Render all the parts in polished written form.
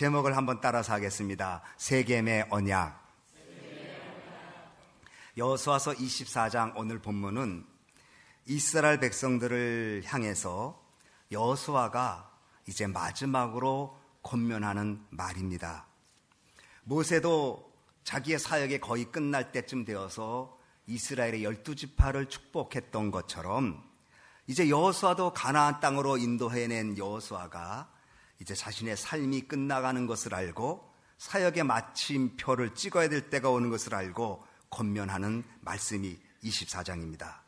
제목을 한번 따라서 하겠습니다. 세겜의 언약. 여호수아서 24장 오늘 본문은 이스라엘 백성들을 향해서 여호수아가 이제 마지막으로 권면하는 말입니다. 모세도 자기의 사역이 거의 끝날 때쯤 되어서 이스라엘의 12지파를 축복했던 것처럼 이제 여호수아도 가나안 땅으로 인도해낸 여호수아가 이제 자신의 삶이 끝나가는 것을 알고 사역의 마침표를 찍어야 될 때가 오는 것을 알고 권면하는 말씀이 24장입니다.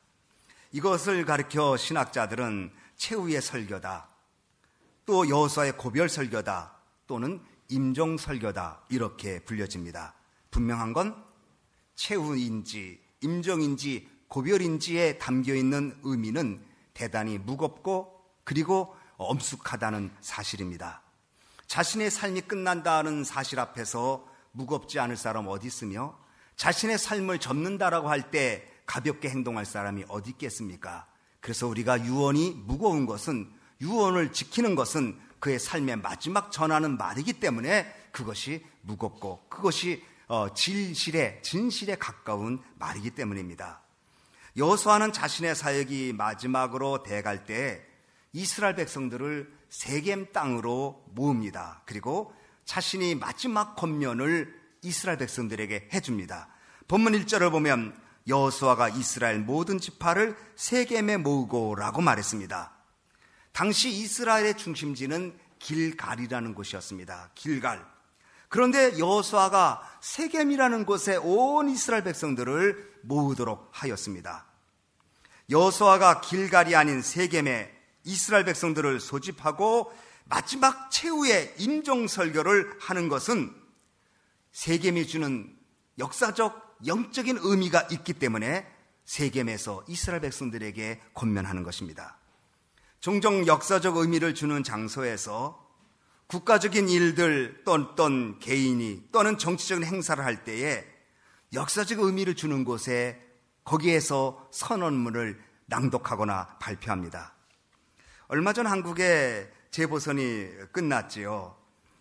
이것을 가리켜 신학자들은 최후의 설교다, 또 여호수아의 고별 설교다, 또는 임종 설교다 이렇게 불려집니다. 분명한 건 최후인지 임종인지 고별인지에 담겨있는 의미는 대단히 무겁고 그리고 엄숙하다는 사실입니다. 자신의 삶이 끝난다는 사실 앞에서 무겁지 않을 사람 어디 있으며 자신의 삶을 접는다라고 할 때 가볍게 행동할 사람이 어디 있겠습니까? 그래서 우리가 유언이 무거운 것은, 유언을 지키는 것은 그의 삶의 마지막 전하는 말이기 때문에 그것이 무겁고 그것이 진실에 가까운 말이기 때문입니다. 여호수아는 자신의 사역이 마지막으로 돼갈 때 이스라엘 백성들을 세겜 땅으로 모읍니다. 그리고 자신이 마지막 권면을 이스라엘 백성들에게 해줍니다. 본문 1절을 보면 여호수아가 이스라엘 모든 지파를 세겜에 모으고 라고 말했습니다. 당시 이스라엘의 중심지는 길갈이라는 곳이었습니다. 길갈. 그런데 여호수아가 세겜이라는 곳에 온 이스라엘 백성들을 모으도록 하였습니다. 여호수아가 길갈이 아닌 세겜에 이스라엘 백성들을 소집하고 마지막 최후의 임종 설교를 하는 것은 세겜이 주는 역사적 영적인 의미가 있기 때문에 세겜에서 이스라엘 백성들에게 권면하는 것입니다. 종종 역사적 의미를 주는 장소에서 국가적인 일들 또는 개인이 또는 정치적인 행사를 할 때에 역사적 의미를 주는 곳에 거기에서 선언문을 낭독하거나 발표합니다. 얼마 전 한국의 재보선이 끝났지요.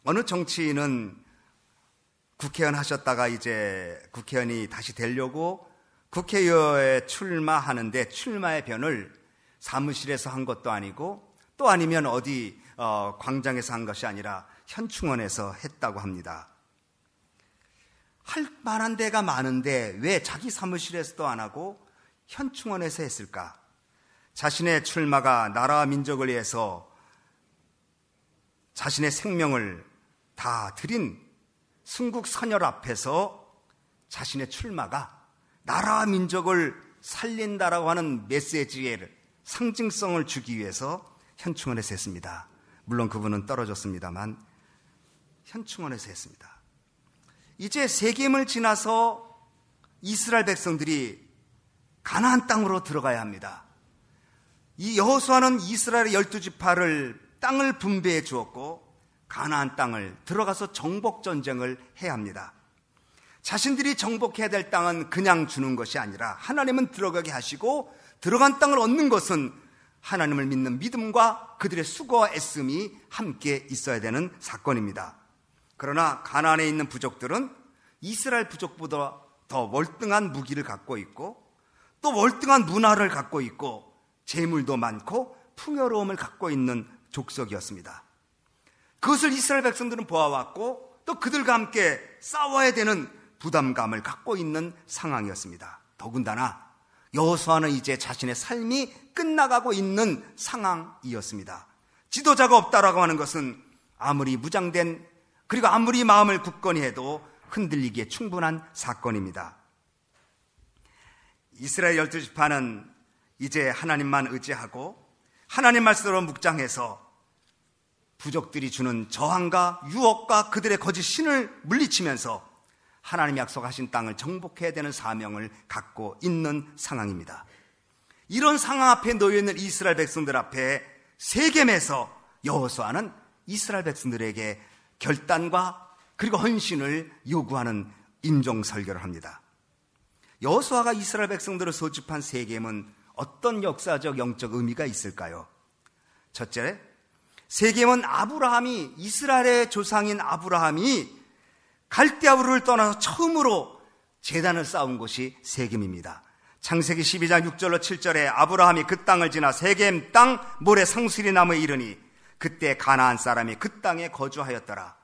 어느 정치인은 국회의원 하셨다가 이제 국회의원이 다시 되려고 국회의원에 출마하는데 출마의 변을 사무실에서 한 것도 아니고 또 아니면 어디 광장에서 한 것이 아니라 현충원에서 했다고 합니다. 할 만한 데가 많은데 왜 자기 사무실에서도 안 하고 현충원에서 했을까? 자신의 출마가 나라와 민족을 위해서 자신의 생명을 다 드린 순국 선열 앞에서 자신의 출마가 나라와 민족을 살린다라고 하는 메시지의 상징성을 주기 위해서 현충원에서 했습니다. 물론 그분은 떨어졌습니다만 현충원에서 했습니다. 이제 세겜을 지나서 이스라엘 백성들이 가나안 땅으로 들어가야 합니다. 이 여호수아는 이스라엘의 12지파를 땅을 분배해 주었고 가나안 땅을 들어가서 정복전쟁을 해야 합니다. 자신들이 정복해야 될 땅은 그냥 주는 것이 아니라 하나님은 들어가게 하시고 들어간 땅을 얻는 것은 하나님을 믿는 믿음과 그들의 수고와 애씀이 함께 있어야 되는 사건입니다. 그러나 가나안에 있는 부족들은 이스라엘 부족보다 더 월등한 무기를 갖고 있고 또 월등한 문화를 갖고 있고 재물도 많고 풍요로움을 갖고 있는 족속이었습니다. 그것을 이스라엘 백성들은 보아왔고 또 그들과 함께 싸워야 되는 부담감을 갖고 있는 상황이었습니다. 더군다나 여호수아는 이제 자신의 삶이 끝나가고 있는 상황이었습니다. 지도자가 없다라고 하는 것은 아무리 무장된 그리고 아무리 마음을 굳건히 해도 흔들리기에 충분한 사건입니다. 이스라엘 12지파는 이제 하나님만 의지하고 하나님 말씀으로 묵장해서 부족들이 주는 저항과 유혹과 그들의 거짓 신을 물리치면서 하나님 약속하신 땅을 정복해야 되는 사명을 갖고 있는 상황입니다. 이런 상황 앞에 놓여있는 이스라엘 백성들 앞에 세겜에서 여호수아는 이스라엘 백성들에게 결단과 그리고 헌신을 요구하는 임종 설교를 합니다. 여호수아가 이스라엘 백성들을 소집한 세겜은 어떤 역사적 영적 의미가 있을까요? 첫째, 세겜은 아브라함이, 이스라엘의 조상인 아브라함이 갈대아우르를 떠나서 처음으로 제단을 쌓은 곳이 세겜입니다. 창세기 12장 6절로 7절에 아브라함이 그 땅을 지나 세겜 땅 모래 상수리 나무에 이르니 그때 가나안 사람이 그 땅에 거주하였더라.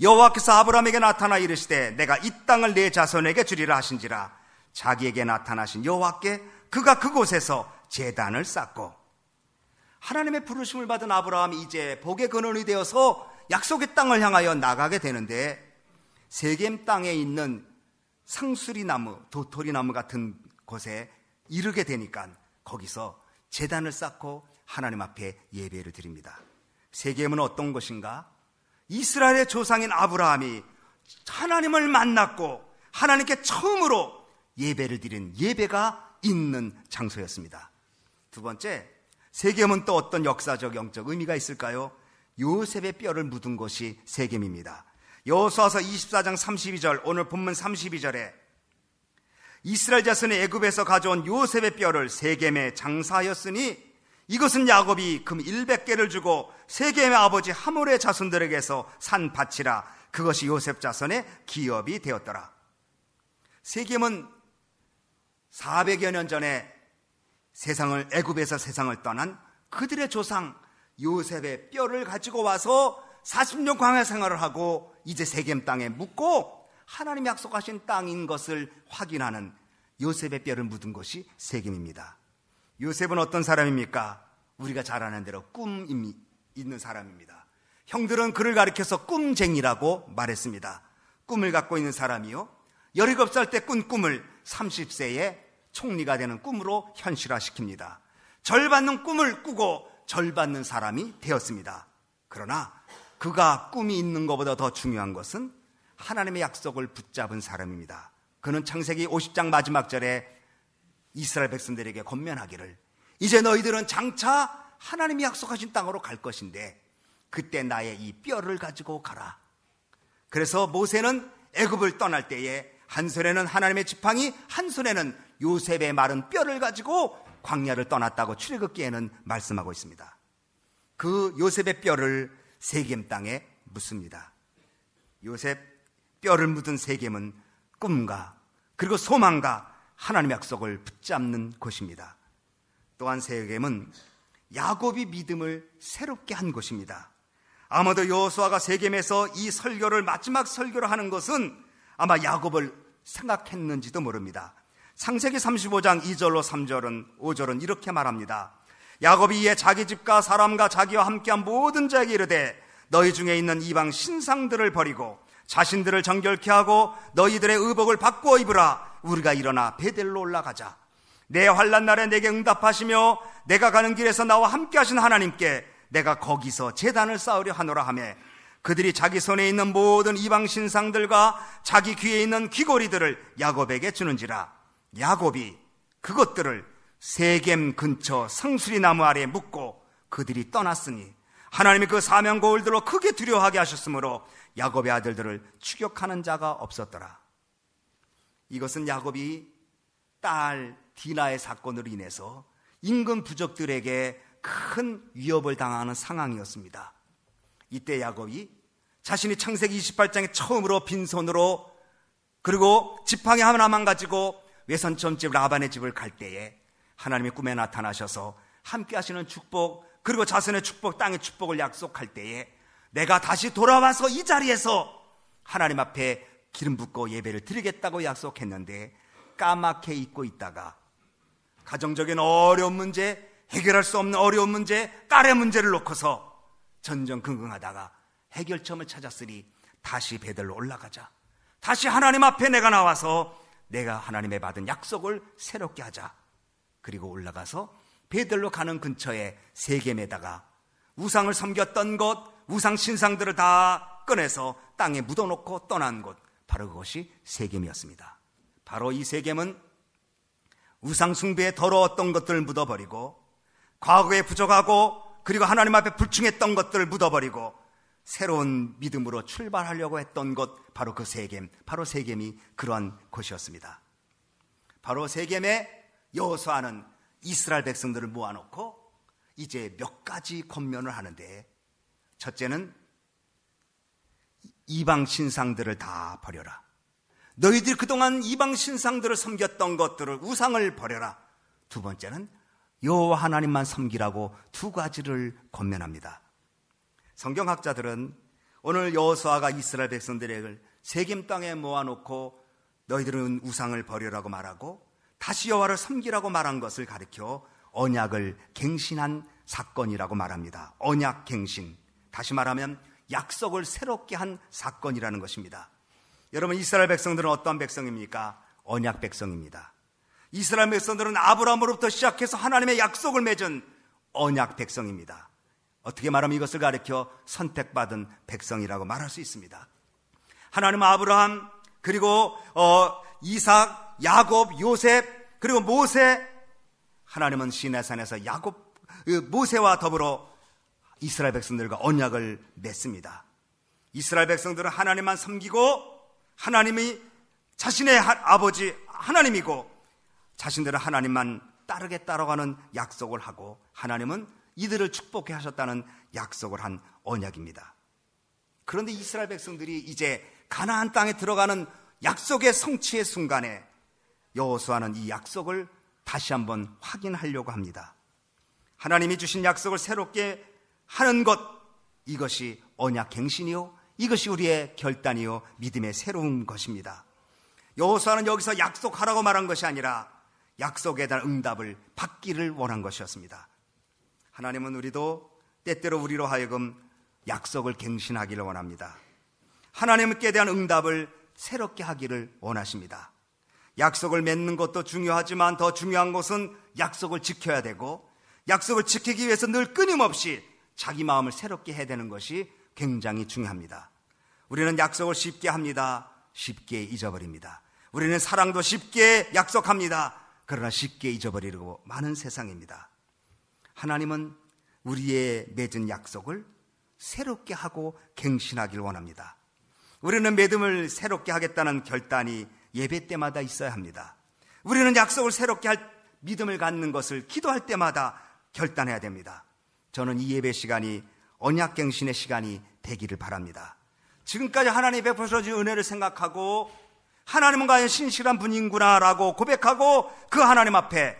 여호와께서 아브라함에게 나타나 이르시되 내가 이 땅을 내 자손에게 주리라 하신지라. 자기에게 나타나신 여호와께 그가 그곳에서 제단을 쌓고, 하나님의 부르심을 받은 아브라함이 이제 복의 근원이 되어서 약속의 땅을 향하여 나가게 되는데, 세겜 땅에 있는 상수리 나무, 도토리 나무 같은 곳에 이르게 되니까 거기서 제단을 쌓고 하나님 앞에 예배를 드립니다. 세겜은 어떤 곳인가? 이스라엘의 조상인 아브라함이 하나님을 만났고 하나님께 처음으로 예배를 드린 예배가 있는 장소였습니다. 두 번째, 세겜은 또 어떤 역사적 영적 의미가 있을까요? 요셉의 뼈를 묻은 곳이 세겜입니다. 여호수아서 24장 32절, 오늘 본문 32절에 이스라엘 자손이 애굽에서 가져온 요셉의 뼈를 세겜에 장사하였으니 이것은 야곱이 금 100개를 주고 세겜의 아버지 하몰의 자손들에게서 산 밭이라. 그것이 요셉 자손의 기업이 되었더라. 세겜은 400여 년 전에 애굽에서 세상을 떠난 그들의 조상 요셉의 뼈를 가지고 와서 40년 광야 생활을 하고 이제 세겜 땅에 묻고 하나님이 약속하신 땅인 것을 확인하는 요셉의 뼈를 묻은 곳이 세겜입니다. 요셉은 어떤 사람입니까? 우리가 잘 아는 대로 꿈이 있는 사람입니다. 형들은 그를 가리켜서 꿈쟁이라고 말했습니다. 꿈을 갖고 있는 사람이요, 17살 때 꾼 꿈을 30세에 총리가 되는 꿈으로 현실화시킵니다. 절 받는 꿈을 꾸고 절 받는 사람이 되었습니다. 그러나 그가 꿈이 있는 것보다 더 중요한 것은 하나님의 약속을 붙잡은 사람입니다. 그는 창세기 50장 마지막 절에 이스라엘 백성들에게 권면하기를, 이제 너희들은 장차 하나님이 약속하신 땅으로 갈 것인데 그때 나의 이 뼈를 가지고 가라. 그래서 모세는 애굽을 떠날 때에 한 손에는 하나님의 지팡이, 한 손에는 요셉의 마른 뼈를 가지고 광야를 떠났다고 출애굽기에는 말씀하고 있습니다. 그 요셉의 뼈를 세겜 땅에 묻습니다. 요셉 뼈를 묻은 세겜은 꿈과 그리고 소망과 하나님의 약속을 붙잡는 곳입니다. 또한 세겜은 야곱이 믿음을 새롭게 한 곳입니다. 아마도 여호수아가 세겜에서 이 설교를 마지막 설교를 하는 것은 아마 야곱을 생각했는지도 모릅니다. 창세기 35장 2절로 3절은 5절은 이렇게 말합니다. 야곱이 이에 자기 집과 사람과 자기와 함께한 모든 자에게 이르되 너희 중에 있는 이방 신상들을 버리고 자신들을 정결케 하고 너희들의 의복을 바꾸어 입으라. 우리가 일어나 베델로 올라가자. 내 환난 날에 내게 응답하시며 내가 가는 길에서 나와 함께 하신 하나님께 내가 거기서 제단을 쌓으려 하노라 하며, 그들이 자기 손에 있는 모든 이방 신상들과 자기 귀에 있는 귀고리들을 야곱에게 주는지라. 야곱이 그것들을 세겜 근처 상수리 나무 아래에 묻고 그들이 떠났으니 하나님이 그 사명 거울들로 크게 두려워하게 하셨으므로 야곱의 아들들을 추격하는 자가 없었더라. 이것은 야곱이 딸 디나의 사건으로 인해서 임금 부족들에게 큰 위협을 당하는 상황이었습니다. 이때 야곱이 자신이 창세기 28장에 처음으로 빈손으로 그리고 지팡이 하나만 가지고 외손촌집 라반의 집을 갈 때에 하나님이 꿈에 나타나셔서 함께 하시는 축복, 그리고 자손의 축복, 땅의 축복을 약속할 때에 내가 다시 돌아와서 이 자리에서 하나님 앞에 기름 붓고 예배를 드리겠다고 약속했는데 까맣게 잊고 있다가 가정적인 어려운 문제, 해결할 수 없는 어려운 문제, 딸의 문제를 놓고서 전전긍긍하다가 해결점을 찾았으니 다시 베들로 올라가자. 다시 하나님 앞에 내가 나와서 내가 하나님의 받은 약속을 새롭게 하자. 그리고 올라가서 베들로 가는 근처에 세겜에다가 우상을 섬겼던 곳, 우상 신상들을 다 꺼내서 땅에 묻어놓고 떠난 곳, 바로 그것이 세겜이었습니다. 바로 이 세겜은 우상 숭배에 더러웠던 것들을 묻어버리고 과거에 부족하고 그리고 하나님 앞에 불충했던 것들을 묻어버리고 새로운 믿음으로 출발하려고 했던 곳, 바로 그 세겜, 바로 세겜이 그러한 곳이었습니다. 바로 세겜에 여호수아는 이스라엘 백성들을 모아놓고 이제 몇 가지 권면을 하는데, 첫째는 이방 신상들을 다 버려라. 너희들이 그동안 이방 신상들을 섬겼던 것들을, 우상을 버려라. 두 번째는 여호와 하나님만 섬기라고 두 가지를 권면합니다. 성경학자들은 오늘 여호수아가 이스라엘 백성들을 세겜 땅에 모아놓고 너희들은 우상을 버리라고 말하고 다시 여호와를 섬기라고 말한 것을 가리켜 언약을 갱신한 사건이라고 말합니다. 언약 갱신, 다시 말하면 약속을 새롭게 한 사건이라는 것입니다. 여러분, 이스라엘 백성들은 어떤 백성입니까? 언약 백성입니다. 이스라엘 백성들은 아브라함으로부터 시작해서 하나님의 약속을 맺은 언약 백성입니다. 어떻게 말하면 이것을 가리켜 선택받은 백성이라고 말할 수 있습니다. 하나님은 아브라함, 그리고 이삭, 야곱, 요셉, 그리고 모세, 하나님은 시내산에서 모세와 더불어 이스라엘 백성들과 언약을 맺습니다. 이스라엘 백성들은 하나님만 섬기고 하나님이 자신의 아버지 하나님이고 자신들은 하나님만 따르게 따라가는 약속을 하고 하나님은 이들을 축복해 하셨다는 약속을 한 언약입니다. 그런데 이스라엘 백성들이 이제 가나안 땅에 들어가는 약속의 성취의 순간에 여호수아는 이 약속을 다시 한번 확인하려고 합니다. 하나님이 주신 약속을 새롭게 하는 것, 이것이 언약 갱신이요, 이것이 우리의 결단이요 믿음의 새로운 것입니다. 여호수아는 여기서 약속하라고 말한 것이 아니라 약속에 대한 응답을 받기를 원한 것이었습니다. 하나님은 우리도 때때로 우리로 하여금 약속을 갱신하기를 원합니다. 하나님께 대한 응답을 새롭게 하기를 원하십니다. 약속을 맺는 것도 중요하지만 더 중요한 것은 약속을 지켜야 되고, 약속을 지키기 위해서 늘 끊임없이 자기 마음을 새롭게 해야 되는 것이 굉장히 중요합니다. 우리는 약속을 쉽게 합니다. 쉽게 잊어버립니다. 우리는 사랑도 쉽게 약속합니다. 그러나 쉽게 잊어버리려고 많은 세상입니다. 하나님은 우리의 맺은 약속을 새롭게 하고 갱신하길 원합니다. 우리는 믿음을 새롭게 하겠다는 결단이 예배 때마다 있어야 합니다. 우리는 약속을 새롭게 할 믿음을 갖는 것을 기도할 때마다 결단해야 됩니다. 저는 이 예배 시간이 언약갱신의 시간이 되기를 바랍니다. 지금까지 하나님이 베풀어 주신 은혜를 생각하고 하나님은 과연 신실한 분인구나 라고 고백하고 그 하나님 앞에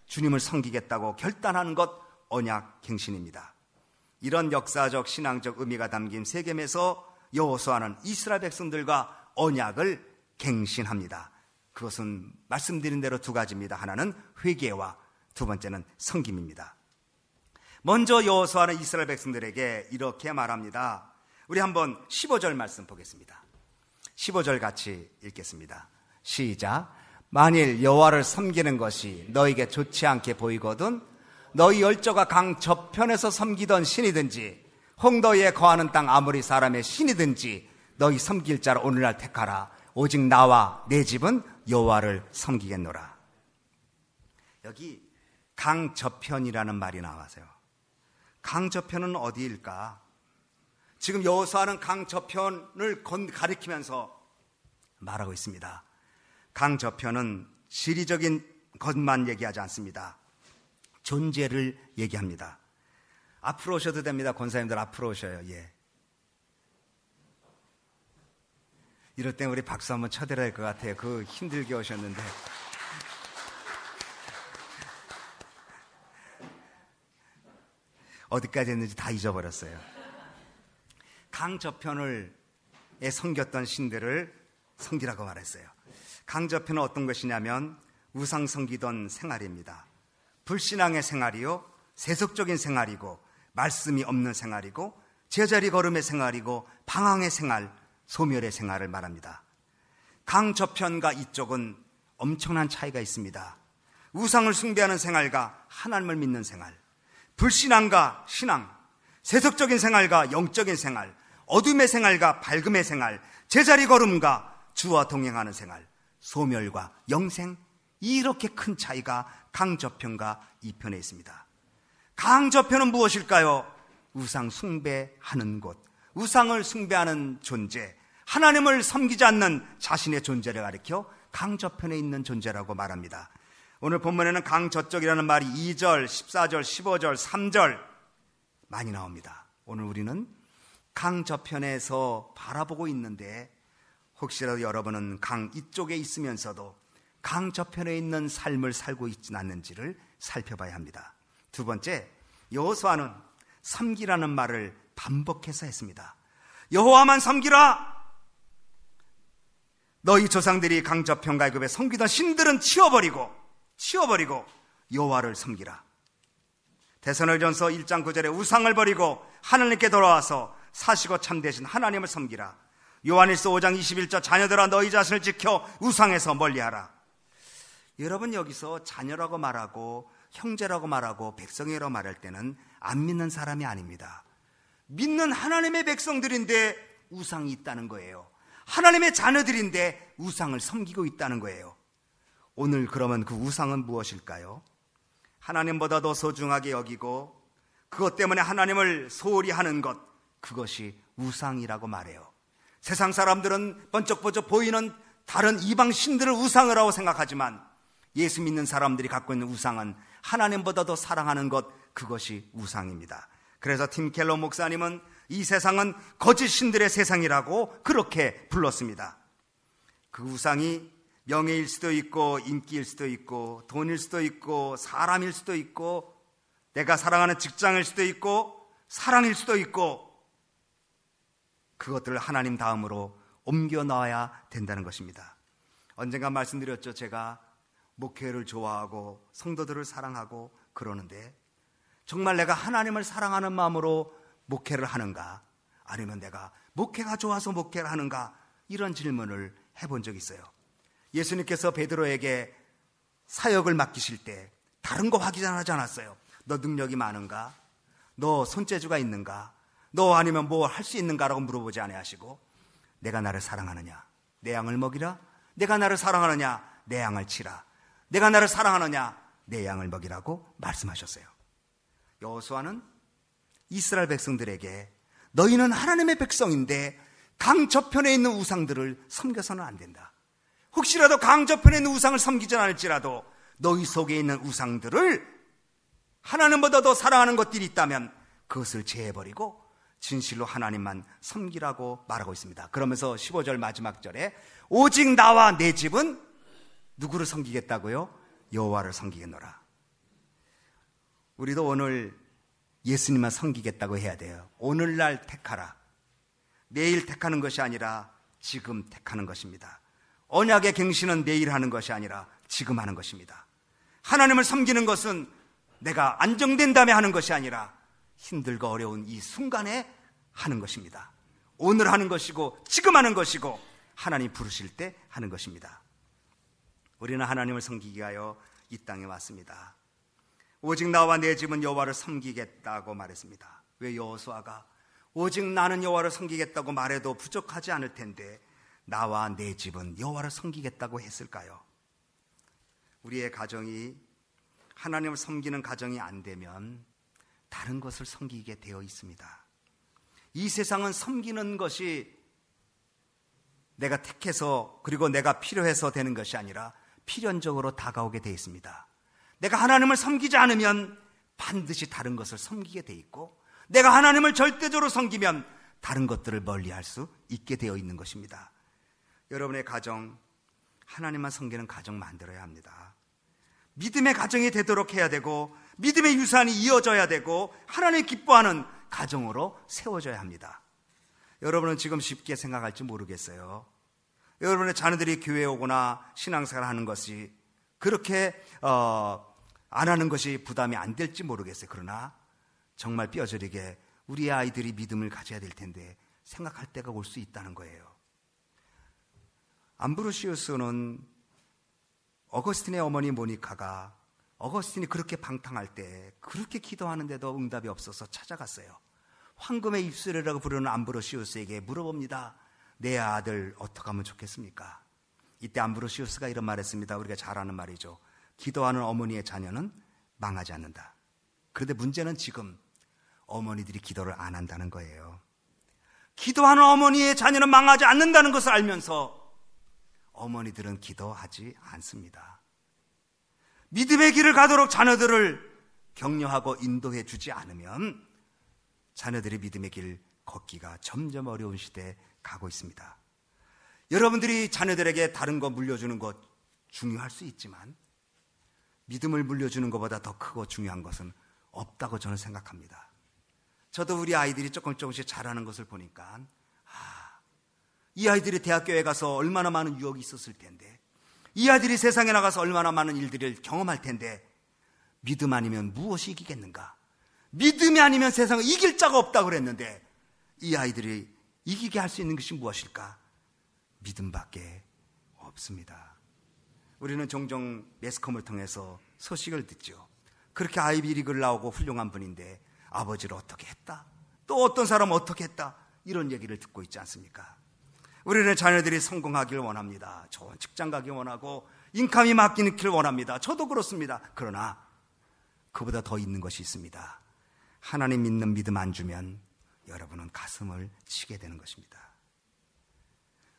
주님을 섬기겠다고 결단하는 것, 언약갱신입니다. 이런 역사적 신앙적 의미가 담긴 세겜에서 여호수아는 이스라엘 백성들과 언약을 갱신합니다. 그것은 말씀드린 대로 두 가지입니다. 하나는 회개와 두 번째는 섬김입니다. 먼저 여호수아는 이스라엘 백성들에게 이렇게 말합니다. 우리 한번 15절 말씀 보겠습니다. 15절 같이 읽겠습니다. 시작. 만일 여호와를 섬기는 것이 너에게 좋지 않게 보이거든 너희 열조가 강 저편에서 섬기던 신이든지 홍도에 거하는 땅 아모리 사람의 신이든지 너희 섬길 자를 오늘날 택하라. 오직 나와 내 집은 여호와를 섬기겠노라. 여기 강 저편이라는 말이 나와서요. 강 저편은 어디일까? 지금 여호수아는 강 저편을 가리키면서 말하고 있습니다. 강 저편은 지리적인 것만 얘기하지 않습니다. 존재를 얘기합니다. 앞으로 오셔도 됩니다. 권사님들 앞으로 오셔요. 예. 이럴 땐 우리 박수 한번 쳐드려야 할 것 같아요. 그 힘들게 오셨는데. 어디까지 했는지 다 잊어버렸어요. 강 저편에 섬겼던 신들을 섬기라고 말했어요. 강 저편은 어떤 것이냐면 우상 섬기던 생활입니다. 불신앙의 생활이요, 세속적인 생활이고, 말씀이 없는 생활이고, 제자리 걸음의 생활이고, 방황의 생활, 소멸의 생활을 말합니다. 강 저편과 이쪽은 엄청난 차이가 있습니다. 우상을 숭배하는 생활과 하나님을 믿는 생활, 불신앙과 신앙, 세속적인 생활과 영적인 생활, 어둠의 생활과 밝음의 생활, 제자리 걸음과 주와 동행하는 생활, 소멸과 영생, 이렇게 큰 차이가 강 저편과 이 편에 있습니다. 강 저편은 무엇일까요? 우상 숭배하는 곳, 우상을 숭배하는 존재, 하나님을 섬기지 않는 자신의 존재를 가리켜 강 저편에 있는 존재라고 말합니다. 오늘 본문에는 강 저쪽이라는 말이 2절, 14절, 15절, 3절 많이 나옵니다. 오늘 우리는 강 저편에서 바라보고 있는데 혹시라도 여러분은 강 이쪽에 있으면서도 강 저편에 있는 삶을 살고 있지는 않는지를 살펴봐야 합니다. 두 번째, 여호수아는 섬기라는 말을 반복해서 했습니다. 여호와만 섬기라! 너희 조상들이 강 저편 갈급에 섬기던 신들은 치워버리고 여호와를 섬기라. 데살로니가전서 1장 9절에 우상을 버리고 하나님께 돌아와서 사시고 참되신 하나님을 섬기라. 요한일서 5장 21절 자녀들아 너희 자신을 지켜 우상에서 멀리하라. 여러분, 여기서 자녀라고 말하고 형제라고 말하고 백성이라고 말할 때는 안 믿는 사람이 아닙니다. 믿는 하나님의 백성들인데 우상이 있다는 거예요. 하나님의 자녀들인데 우상을 섬기고 있다는 거예요. 오늘 그러면 그 우상은 무엇일까요? 하나님보다 더 소중하게 여기고 그것 때문에 하나님을 소홀히 하는 것, 그것이 우상이라고 말해요. 세상 사람들은 번쩍번쩍 보이는 다른 이방 신들을 우상을 하고 생각하지만 예수 믿는 사람들이 갖고 있는 우상은 하나님보다 더 사랑하는 것, 그것이 우상입니다. 그래서 팀 켈러 목사님은 이 세상은 거짓 신들의 세상이라고 그렇게 불렀습니다. 그 우상이 명예일 수도 있고 인기일 수도 있고 돈일 수도 있고 사람일 수도 있고 내가 사랑하는 직장일 수도 있고 사랑일 수도 있고 그것들을 하나님 다음으로 옮겨 놔야 된다는 것입니다. 언젠가 말씀드렸죠. 제가 목회를 좋아하고 성도들을 사랑하고 그러는데 정말 내가 하나님을 사랑하는 마음으로 목회를 하는가, 아니면 내가 목회가 좋아서 목회를 하는가, 이런 질문을 해본 적이 있어요. 예수님께서 베드로에게 사역을 맡기실 때 다른 거 확인하지 않았어요. 너 능력이 많은가? 너 손재주가 있는가? 너 아니면 뭐 할 수 있는가라고 물어보지 아니하시고 내가 나를 사랑하느냐? 내 양을 먹이라? 내가 나를 사랑하느냐? 내 양을 치라. 내가 나를 사랑하느냐? 내 양을 먹이라고 말씀하셨어요. 여호수아는 이스라엘 백성들에게 너희는 하나님의 백성인데 강 저편에 있는 우상들을 섬겨서는 안 된다. 혹시라도 강 저편에 있는 우상을 섬기지 않을지라도 너희 속에 있는 우상들을 하나님보다 더 사랑하는 것들이 있다면 그것을 제해버리고 진실로 하나님만 섬기라고 말하고 있습니다. 그러면서 15절 마지막 절에 오직 나와 내 집은 누구를 섬기겠다고요? 여호와를 섬기겠노라. 우리도 오늘 예수님만 섬기겠다고 해야 돼요. 오늘날 택하라. 내일 택하는 것이 아니라 지금 택하는 것입니다. 언약의 갱신은 내일 하는 것이 아니라 지금 하는 것입니다. 하나님을 섬기는 것은 내가 안정된 다음에 하는 것이 아니라 힘들고 어려운 이 순간에 하는 것입니다. 오늘 하는 것이고 지금 하는 것이고 하나님 부르실 때 하는 것입니다. 우리는 하나님을 섬기기 위하여 이 땅에 왔습니다. 오직 나와 내 집은 여호와를 섬기겠다고 말했습니다. 왜 여호수아가 오직 나는 여호와를 섬기겠다고 말해도 부족하지 않을 텐데 나와 내 집은 여호와를 섬기겠다고 했을까요? 우리의 가정이 하나님을 섬기는 가정이 안 되면 다른 것을 섬기게 되어 있습니다. 이 세상은 섬기는 것이 내가 택해서 그리고 내가 필요해서 되는 것이 아니라 필연적으로 다가오게 되어 있습니다. 내가 하나님을 섬기지 않으면 반드시 다른 것을 섬기게 돼 있고 내가 하나님을 절대적으로 섬기면 다른 것들을 멀리할 수 있게 되어 있는 것입니다. 여러분의 가정, 하나님만 섬기는 가정 만들어야 합니다. 믿음의 가정이 되도록 해야 되고 믿음의 유산이 이어져야 되고 하나님 기뻐하는 가정으로 세워져야 합니다. 여러분은 지금 쉽게 생각할지 모르겠어요. 여러분의 자녀들이 교회에 오거나 신앙생활을 하는 것이 그렇게 안 하는 것이 부담이 안 될지 모르겠어요. 그러나 정말 뼈저리게 우리 아이들이 믿음을 가져야 될 텐데 생각할 때가 올 수 있다는 거예요. 암브로시우스는 어거스틴의 어머니 모니카가 어거스틴이 그렇게 방탕할 때 그렇게 기도하는데도 응답이 없어서 찾아갔어요. 황금의 입술이라고 부르는 암브로시우스에게 물어봅니다. 내 아들 어떻게 하면 좋겠습니까? 이때 암브로시우스가 이런 말했습니다. 우리가 잘 아는 말이죠. 기도하는 어머니의 자녀는 망하지 않는다. 그런데 문제는 지금 어머니들이 기도를 안 한다는 거예요. 기도하는 어머니의 자녀는 망하지 않는다는 것을 알면서 어머니들은 기도하지 않습니다. 믿음의 길을 가도록 자녀들을 격려하고 인도해 주지 않으면 자녀들의 믿음의 길 걷기가 점점 어려운 시대에 가고 있습니다. 여러분들이 자녀들에게 다른 거 물려주는 것 중요할 수 있지만 믿음을 물려주는 것보다 더 크고 중요한 것은 없다고 저는 생각합니다. 저도 우리 아이들이 조금씩 자라는 것을 보니까 이 아이들이 대학교에 가서 얼마나 많은 유혹이 있었을 텐데, 이 아이들이 세상에 나가서 얼마나 많은 일들을 경험할 텐데, 믿음 아니면 무엇이 이기겠는가? 믿음이 아니면 세상을 이길 자가 없다고 그랬는데 이 아이들이 이기게 할 수 있는 것이 무엇일까? 믿음밖에 없습니다. 우리는 종종 매스컴을 통해서 소식을 듣죠. 그렇게 아이비리그를 나오고 훌륭한 분인데 아버지를 어떻게 했다, 또 어떤 사람 어떻게 했다, 이런 얘기를 듣고 있지 않습니까? 우리는 자녀들이 성공하길 원합니다. 좋은 직장 가길 원하고 인감이 맡기길 원합니다. 저도 그렇습니다. 그러나 그보다 더 있는 것이 있습니다. 하나님 믿는 믿음 안 주면 여러분은 가슴을 치게 되는 것입니다.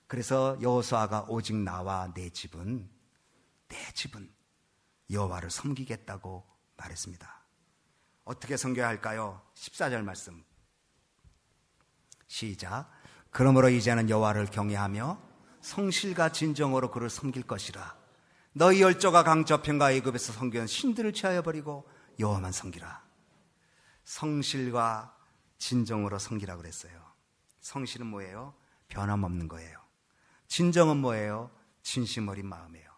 그래서 여호수아가 오직 나와 내 집은 여호와를 섬기겠다고 말했습니다. 어떻게 섬겨야 할까요? 14절 말씀 시작. 그러므로 이제는 여호와를 경외하며 성실과 진정으로 그를 섬길 것이라. 너희 열조가 강저편과 애굽에서 섬기는 신들을 취하여 버리고 여호와만 섬기라. 성실과 진정으로 섬기라고 그랬어요. 성실은 뭐예요? 변함없는 거예요. 진정은 뭐예요? 진심 어린 마음이에요.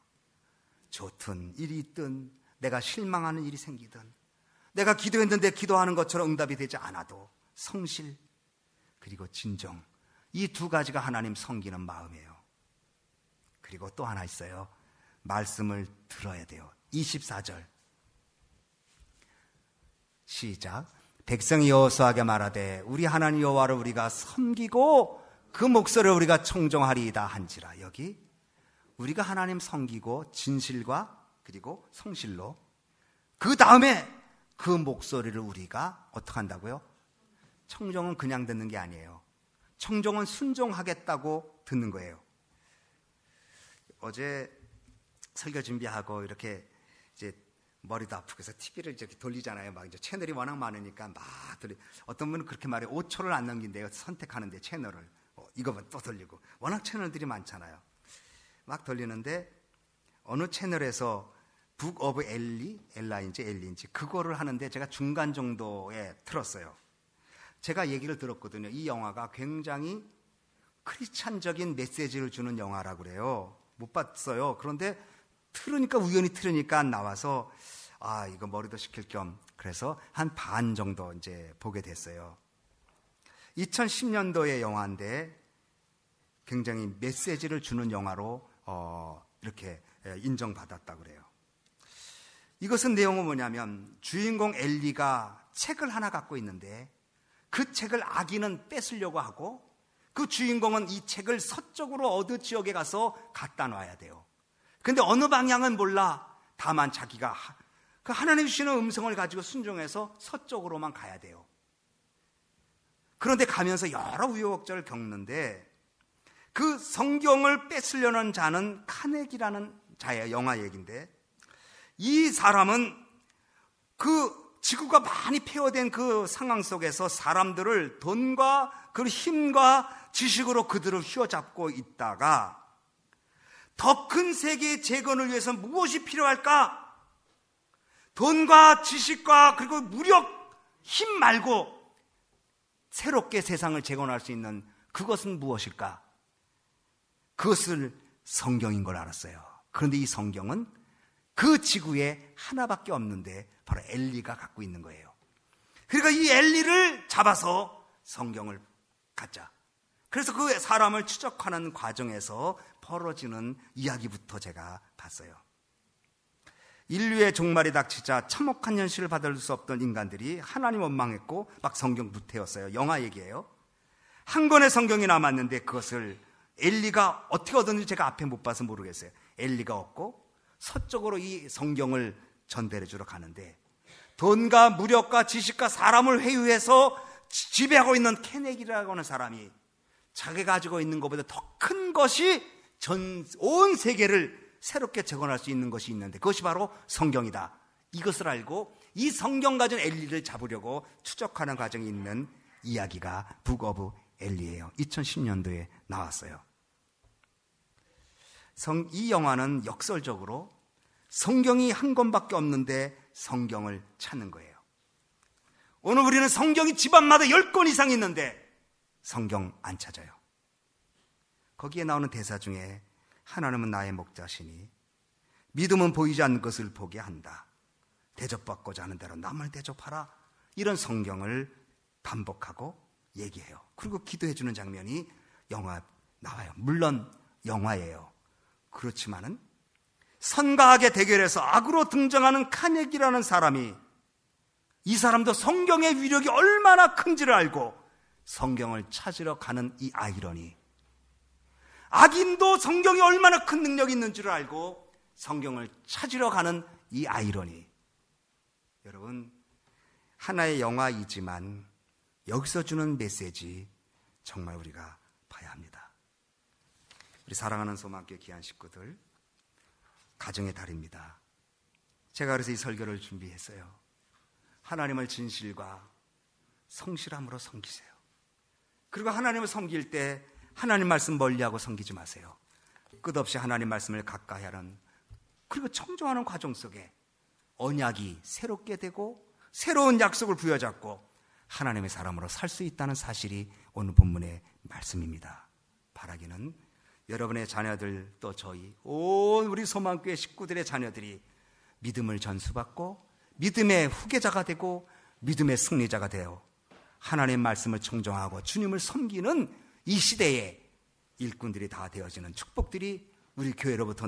좋든 일이 있든 내가 실망하는 일이 생기든 내가 기도했는데 기도하는 것처럼 응답이 되지 않아도 성실 그리고 진정, 이 두 가지가 하나님 섬기는 마음이에요. 그리고 또 하나 있어요. 말씀을 들어야 돼요. 24절 시작. 백성이 여호수아에게 말하되 우리 하나님 여호와를 우리가 섬기고 그 목소리를 우리가 청종하리이다 한지라. 여기 우리가 하나님 섬기고 진실과 그리고 성실로, 그 다음에 그 목소리를 우리가 어떻게 한다고요? 청종은 그냥 듣는 게 아니에요. 청종은 순종하겠다고 듣는 거예요. 어제 설교 준비하고 이렇게 이제 머리도 아프고 해서 TV를 이렇게 돌리잖아요. 막 이제 채널이 워낙 많으니까 막 어떤 분은 그렇게 말해요. 5초를 안 넘긴대요. 선택하는데 채널을. 이거만 또 돌리고. 워낙 채널들이 많잖아요. 막 돌리는데 어느 채널에서 북 오브 엘리인지 그거를 하는데 제가 중간 정도에 틀었어요. 제가 얘기를 들었거든요. 이 영화가 굉장히 크리스찬적인 메시지를 주는 영화라고 그래요. 못 봤어요. 그런데 우연히 틀으니까 나와서 이거 머리도 식힐 겸 그래서 한 반 정도 이제 보게 됐어요. 2010년도의 영화인데 굉장히 메시지를 주는 영화로 이렇게 인정받았다고 그래요. 이것은 내용은 뭐냐면 주인공 엘리가 책을 하나 갖고 있는데 그 책을 아기는 뺏으려고 하고 그 주인공은 이 책을 서쪽으로 어느 지역에 가서 갖다 놔야 돼요. 근데 어느 방향은 몰라. 다만 자기가 그 하나님 주시는 음성을 가지고 순종해서 서쪽으로만 가야 돼요. 그런데 가면서 여러 우여곡절을 겪는데 그 성경을 뺏으려는 자는 카네기라는 자예요. 영화 얘기인데 이 사람은 그 지구가 많이 폐허된 그 상황 속에서 사람들을 돈과 그 힘과 지식으로 그들을 휘어잡고 있다가 더 큰 세계의 재건을 위해서 무엇이 필요할까? 돈과 지식과 그리고 무력, 힘 말고 새롭게 세상을 재건할 수 있는 그것은 무엇일까? 그것을 성경인 걸 알았어요. 그런데 이 성경은 그 지구에 하나밖에 없는데 바로 엘리가 갖고 있는 거예요. 그러니까 이 엘리를 잡아서 성경을 갖자. 그래서 그 사람을 추적하는 과정에서 벌어지는 이야기부터 제가 봤어요. 인류의 종말이 닥치자 참혹한 현실을 받을 수 없던 인간들이 하나님 원망했고 막 성경 무태웠어요. 영화 얘기예요. 한 권의 성경이 남았는데 그것을 엘리가 어떻게 얻었는지 제가 앞에 못 봐서 모르겠어요. 엘리가 얻고 서쪽으로 이 성경을 전달해 주러 가는데 돈과 무력과 지식과 사람을 회유해서 지배하고 있는 케네기라고 하는 사람이 자기가 가지고 있는 것보다 더 큰 것이 온 세계를 새롭게 재건할 수 있는 것이 있는데 그것이 바로 성경이다. 이것을 알고 이 성경 가진 엘리를 잡으려고 추적하는 과정이 있는 이야기가 북 오브 엘리예요. 2010년도에 나왔어요. 이 영화는 역설적으로 성경이 한 권밖에 없는데 성경을 찾는 거예요. 오늘 우리는 성경이 집안마다 10권 이상 있는데 성경 안 찾아요. 거기에 나오는 대사 중에 하나님은 나의 목자시니 믿음은 보이지 않는 것을 보게 한다. 대접받고자 하는 대로 남을 대접하라. 이런 성경을 반복하고 얘기해요. 그리고 기도해 주는 장면이 영화 나와요. 물론 영화예요. 그렇지만은 선과 악의 대결에서 악으로 등장하는 카네기라는 사람이 이 사람도 성경의 위력이 얼마나 큰지를 알고 성경을 찾으러 가는 이 아이러니, 악인도 성경이 얼마나 큰 능력이 있는 줄 알고 성경을 찾으러 가는 이 아이러니. 여러분, 하나의 영화이지만 여기서 주는 메시지 정말 우리가 봐야 합니다. 우리 사랑하는 소망교회 귀한 식구들, 가정의 달입니다. 제가 그래서 이 설교를 준비했어요. 하나님을 진실과 성실함으로 섬기세요. 그리고 하나님을 섬길 때 하나님 말씀 멀리하고 섬기지 마세요. 끝없이 하나님 말씀을 가까이 하는, 그리고 청종하는 과정 속에 언약이 새롭게 되고 새로운 약속을 부여잡고 하나님의 사람으로 살 수 있다는 사실이 오늘 본문의 말씀입니다. 바라기는 여러분의 자녀들, 또 저희 온 우리 소망교회 식구들의 자녀들이 믿음을 전수받고 믿음의 후계자가 되고 믿음의 승리자가 되어 하나님의 말씀을 청종하고 주님을 섬기는 이 시대에 일꾼들이 다 되어지는 축복들이 우리 교회로부터